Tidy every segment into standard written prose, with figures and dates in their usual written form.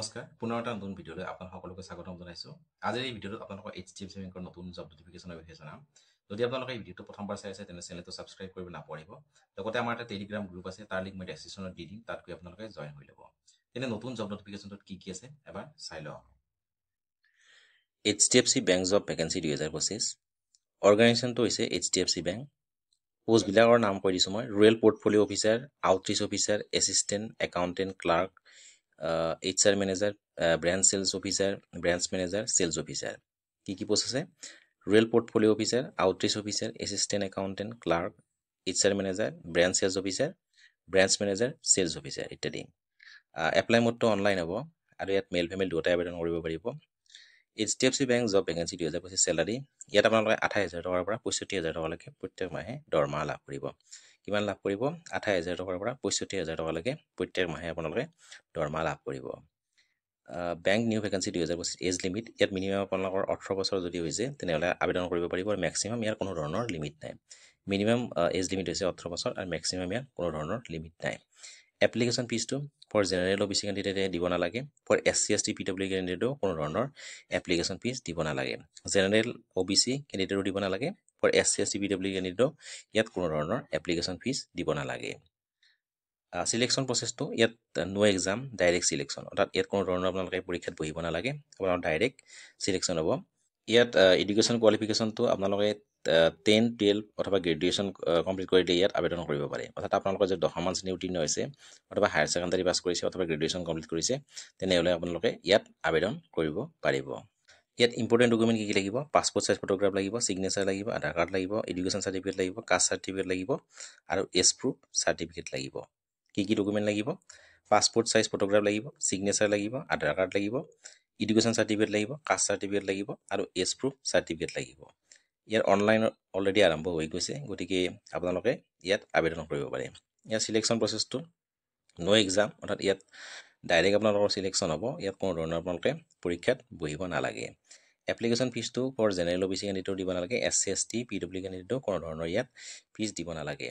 নমস্কাৰ পুনৰ এটা নতুন ভিডিঅ'লৈ আপোনাক সকলোকে স্বাগতম জনাইছোঁ। আজিৰ এই ভিডিঅ'টোত আপোনালোকৰ HDFC বেংকৰ নতুন জব নটিফিকেশ্যনৰ বিষয়ে জনাম। যদি আপোনালোকে এই ভিডিঅ'টো প্ৰথমবাৰ চাই আছে তেনে চেনেলটো ছাবস্ক্ৰাইব কৰিব নাপাহৰিব। লগতে আমাৰ এটা টেলিগ্ৰাম গ্ৰুপ আছে, তাৰ লিংক মই ডেছক্ৰিপশ্যনত দি দিম, তাত গৈ আপোনালোকে জইন হৈ ল'ব। তেনে নতুন জব নটিফিকেশ্যনটোত কি আছে এবাৰ চাই লওঁ। HDFC bank job vacancy 2025। অৰ্গেনাইজেশ্যনটো হৈছে HDFC বেংক। পোষ্টবিলাকৰ নাম কৈ দিছোঁ মই। Rural portfolio' officer, outreach officer, assistant, accountant, clerk, HR manager, branch sales officer, branch manager, sales officer. কি পোষ্ট আছে? Rural portfolio' officer, outreach officer, assistant accountant, clerk, HR manager, branch sales officer, branch manager, sales officer ইত্যাদি। Apply মোডটো online হ'ব আৰু ইয়াত male female দুয়োটাই আবেদন কৰিব পাৰিব। HDFC bank job vacancy 2025 salary. ইয়াত আপোনালোকে 28,000 টকাৰ পৰা 65,000 টকালৈকে প্ৰত্যেক মাহে দৰমহা লাভ কৰিব। কিমান লাভ কৰিব? 28,000 টকাৰ পৰা 65,000 টকালৈকে প্ৰত্যেক মাহে আপোনালোকে দৰমহা লাভ কৰিব। Bank new vacancy 2025 age limit. ইয়াত মিনিমাম আপোনালোকৰ 18 বছৰ যদি হৈছে তেনেহ'লে আবেদন কৰিব পাৰিব আৰু মেক্সিমাম ইয়াৰ কোনো ধৰণৰ লিমিট নাই। মিনিমাম এজ লিমিট হৈছে 18 বছৰ আৰু মেক্সিমাম ইয়াৰ কোনো ধৰণৰ লিমিট নাই। এপ্লিকেশ্যন ফিজটো ফৰ জেনেৰেল OBC কেণ্ডিডেটে দিব নালাগে। ফৰ SC ST PWD কেণ্ডিডেটেও কোনো ধৰণৰ এপ্লিকেশ্যন ফিজ দিব নালাগে। জেনেৰেল OBC কেণ্ডিডেটেও দিব নালাগে। ফৰ SC ST PWD কেণ্ডিডেটেও ইয়াত কোনো ধৰণৰ এপ্লিকেশ্যন ফিজ দিব নালাগে। চিলেকশ্যন প্ৰচেছটো ইয়াত নো এক্সাম, ডাইৰেক্ট চিলেকশ্যন, অৰ্থাৎ ইয়াত কোনো ধৰণৰ আপোনালোকে পৰীক্ষাত বহিব নালাগে, আপোনালোকৰ ডাইৰেক্ট চিলেকশ্যন হ'ব। ইয়াত এডুকেশ্যন কোৱালিফিকেশ্যনটো আপোনালোকে 10, 12 অথবা গ্ৰেজুৱেশ্যন কমপ্লিট কৰিলে ইয়াত আবেদন কৰিব পাৰে। অৰ্থাৎ আপোনালোকৰ যে 10মান শ্ৰেণী উত্তীৰ্ণ হৈছে অথবা হায়াৰ ছেকেণ্ডাৰী পাছ কৰিছে অথবা গ্ৰেজুৱেশ্যন কমপ্লিট কৰিছে তেনেহ'লে আপোনালোকে ইয়াত আবেদন কৰিব পাৰিব। ইয়াত ইম্পৰ্টেণ্ট ডকুমেণ্ট কি লাগিব? পাছপৰ্ট চাইজ ফটোগ্ৰাফ লাগিব, ছিগনেচাৰ লাগিব, আধাৰ কাৰ্ড লাগিব, এডুকেশ্যন চাৰ্টিফিকেট লাগিব, কাষ্ট চাৰ্টিফিকেট লাগিব আৰু এজ প্ৰুফ চাৰ্টিফিকেট লাগিব। কি ডকুমেণ্ট লাগিব? পাছপৰ্ট চাইজ ফটোগ্ৰাফ লাগিব, ছিগনেচাৰ লাগিব, আধাৰ কাৰ্ড লাগিব, এডুকেশ্যন চাৰ্টিফিকেট লাগিব, কাষ্ট চাৰ্টিফিকেট লাগিব আৰু এজ প্ৰুফ চাৰ্টিফিকেট লাগিব। ইয়াৰ অনলাইন অলৰেডি আৰম্ভ হৈ গৈছে, গতিকে আপোনালোকে ইয়াত আবেদন কৰিব পাৰে। ইয়াৰ চিলেকশ্যন প্ৰচেছটো নো এক্সাম, অৰ্থাৎ ইয়াত ডাইৰেক্ট আপোনালোকৰ চিলেকশ্যন হ'ব। ইয়াত কোনো ধৰণৰ আপোনালোকে পৰীক্ষাত বহিব নালাগে। এপ্লিকেশ্যন ফিজটো ফৰ জেনেৰেল OBC কেণ্ডিডেটেও দিব নালাগে, SC ST PWD কেণ্ডিডেটেও কোনো ধৰণৰ ইয়াত ফিজ দিব নালাগে।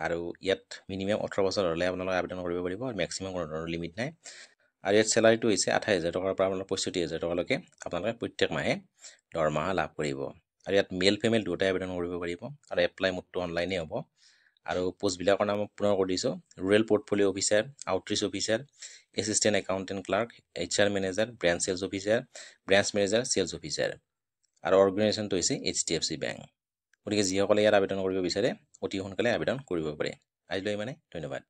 আৰু ইয়াত মিনিমাম 18 বছৰ হ'লে আপোনালোকে আবেদন কৰিব পাৰিব আৰু মেক্সিমাম কোনো ধৰণৰ লিমিট নাই। আৰু ইয়াত চেলাৰীটো হৈছে 28,000 টকাৰ পৰা আপোনালোকে 65,000 টকালৈকে আপোনালোকে প্ৰত্যেক মাহে দৰমহা লাভ কৰিব। আৰু ইয়াত মেল ফিমেল দুয়োটাই আবেদন কৰিব পাৰিব আৰু এপ্লাই মোডটো অনলাইনেই হ'ব। আৰু পোষ্টবিলাকৰ নাম পুনৰ কৈ দিছোঁ। Rural portfolio' officer, outreach officer, assistant accountant, clerk, HR manager, branch sales officer, branch manager, sales officer. আৰু অৰ্গেনাইজেশ্যনটো হৈছে HDFC বেংক। গতিকে যিসকলে ইয়াত আবেদন কৰিব বিচাৰে অতি সোনকালে আবেদন কৰিব পাৰে। আজিলৈ ইমানে, ধন্যবাদ।